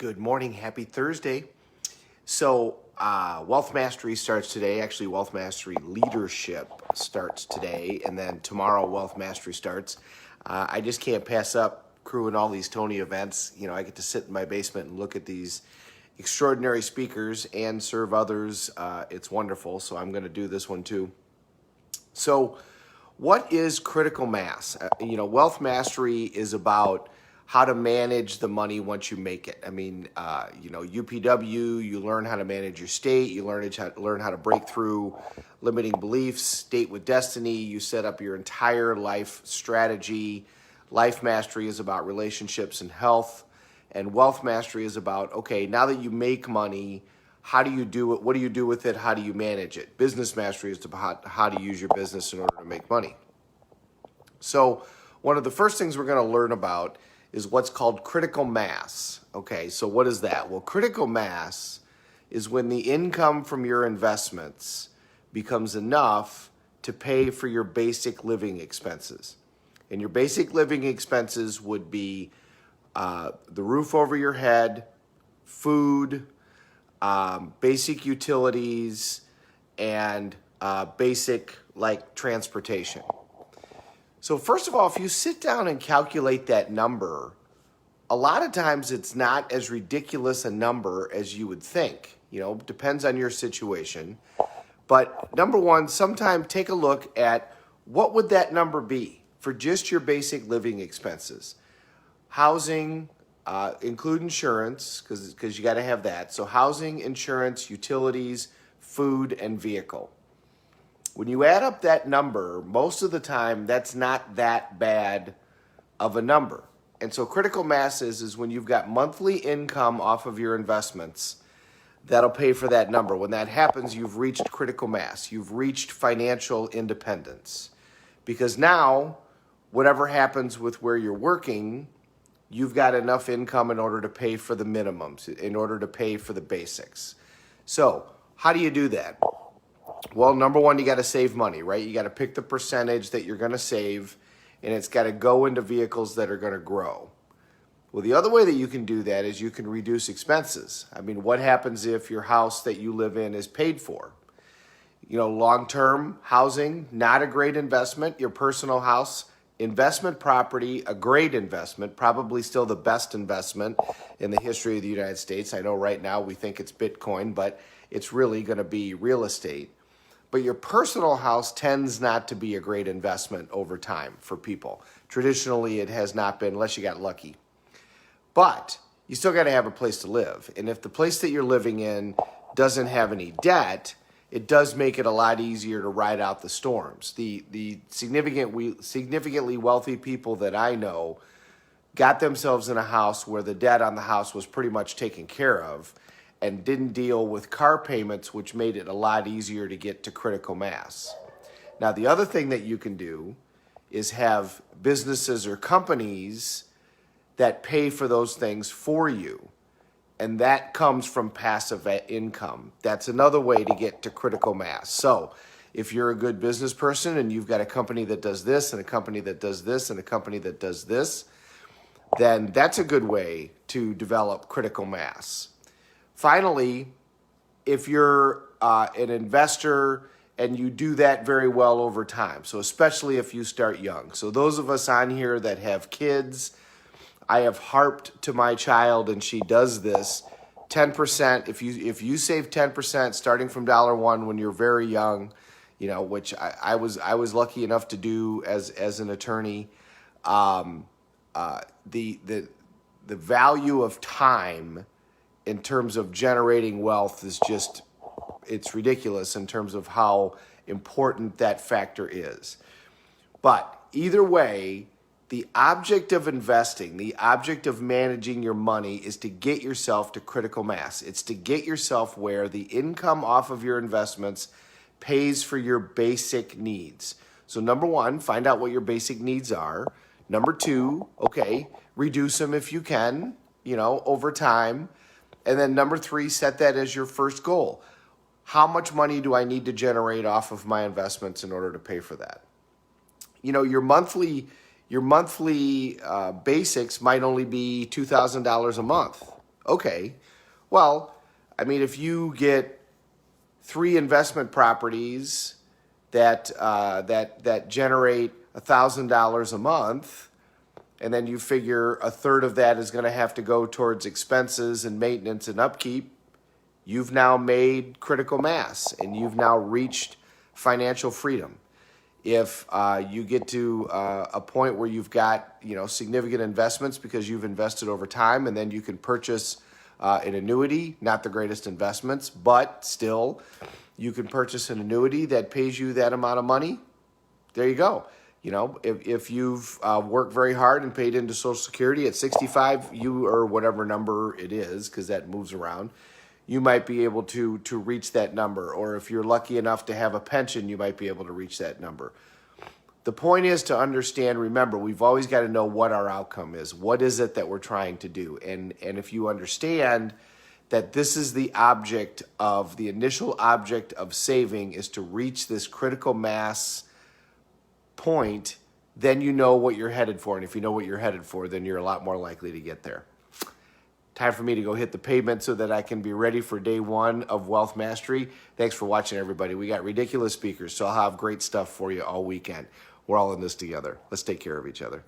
Good morning. Happy Thursday. So, Wealth Mastery starts today. Actually, Wealth Mastery Leadership starts today, and then tomorrow Wealth Mastery starts. I just can't pass up crewing all these Tony events. You know, I get to sit in my basement and look at these extraordinary speakers and serve others. It's wonderful. So I'm going to do this one too. So, what is critical mass? Wealth Mastery is about how to manage the money once you make it. I mean, UPW, you learn how to manage your state, you learn how to break through limiting beliefs, state with destiny, you set up your entire life strategy. Life Mastery is about relationships and health, and Wealth Mastery is about, okay, now that you make money, how do you do it? What do you do with it? How do you manage it? Business Mastery is about how to use your business in order to make money. So one of the first things we're going to learn about is what's called critical mass. Okay, so what is that? Well, critical mass is when the income from your investments becomes enough to pay for your basic living expenses. And your basic living expenses would be the roof over your head, food, basic utilities, and basic like transportation. So first of all, if you sit down and calculate that number, a lot of times it's not as ridiculous a number as you would think. Depends on your situation. But number one, sometime take a look at what would that number be for just your basic living expenses. Housing, include insurance, because you got to have that. So housing, insurance, utilities, food, and vehicle. When you add up that number, most of the time, that's not that bad of a number. And so critical mass is when you've got monthly income off of your investments, that'll pay for that number. When that happens, you've reached critical mass. You've reached financial independence. Because now, whatever happens with where you're working, you've got enough income in order to pay for the minimums, in order to pay for the basics. So how do you do that? Well, number one, you got to save money, right? You got to pick the percentage that you're going to save, and it's got to go into vehicles that are going to grow. Well, the other way that you can do that is you can reduce expenses. I mean, what happens if your house that you live in is paid for? Long-term housing, not a great investment. Your personal house, investment property, a great investment, probably still the best investment in the history of the United States. I know right now we think it's Bitcoin, but it's really going to be real estate. But your personal house tends not to be a great investment over time for people. Traditionally, it has not been, unless you got lucky. But you still got to have a place to live. And if the place that you're living in doesn't have any debt, it does make it a lot easier to ride out the storms. The significantly wealthy people that I know got themselves in a house where the debt on the house was pretty much taken care of, and didn't deal with car payments, which made it a lot easier to get to critical mass. Now, the other thing that you can do is have businesses or companies that pay for those things for you, and that comes from passive income. That's another way to get to critical mass. So if you're a good business person and you've got a company that does this and a company that does this and a company that does this, then that's a good way to develop critical mass. Finally, if you're an investor and you do that very well over time, so especially if you start young. So those of us on here that have kids, I have harped to my child, and she does this, 10%, if you save 10% starting from $1 when you're very young, which I was lucky enough to do as an attorney, the value of time in terms of generating wealth is just, it's ridiculous in terms of how important that factor is. But either way, the object of investing, the object of managing your money is to get yourself to critical mass. It's to get yourself where the income off of your investments pays for your basic needs. So number one, find out what your basic needs are. Number two, okay, reduce them if you can, over time. And then number three, set that as your first goal. How much money do I need to generate off of my investments in order to pay for that? Your monthly basics might only be $2,000 a month. Okay. Well, I mean, if you get 3 investment properties that generate $1,000 a month, and then you figure a third of that is going to have to go towards expenses and maintenance and upkeep, you've now made critical mass and you've now reached financial freedom. If you get to a point where you've got significant investments because you've invested over time, and then you can purchase an annuity, not the greatest investments, but still you can purchase an annuity that pays you that amount of money. There you go. If you've worked very hard and paid into Social Security at 65, you, or whatever number it is, because that moves around, you might be able to reach that number. Or if you're lucky enough to have a pension, you might be able to reach that number. The point is to understand, remember, we've always got to know what our outcome is. What is it that we're trying to do? And if you understand that this is the initial object of saving is to reach this critical mass point, then you know what you're headed for. And if you know what you're headed for, then you're a lot more likely to get there. Time for me to go hit the pavement so that I can be ready for day 1 of Wealth Mastery. Thanks for watching, everybody. We got ridiculous speakers, so I'll have great stuff for you all weekend. We're all in this together. Let's take care of each other.